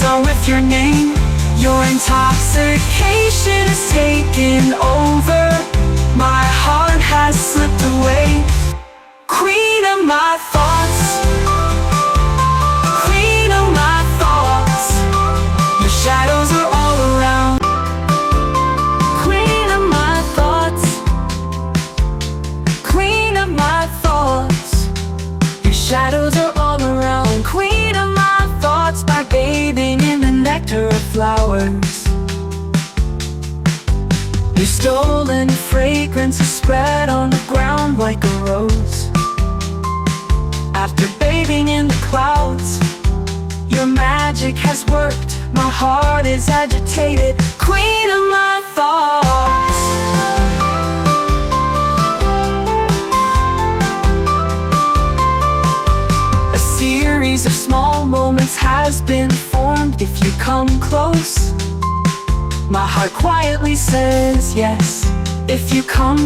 hands are with your name. Your intoxication is taking over. My heart has slipped away. Queen of my thoughts, queen of my thoughts. Your shadows are all around. Queen of my thoughts, queen of my thoughts. Your shadows are all around. Queen of my thoughts, by bathing in the nectar of flowers. Your stolen fragrance is spread on the ground like a rose. After bathing in the clouds, your magic has worked. My heart is agitated. Queen of my thoughts. A series of small moments has been formed. If you come close, my heart quietly says yes. If you come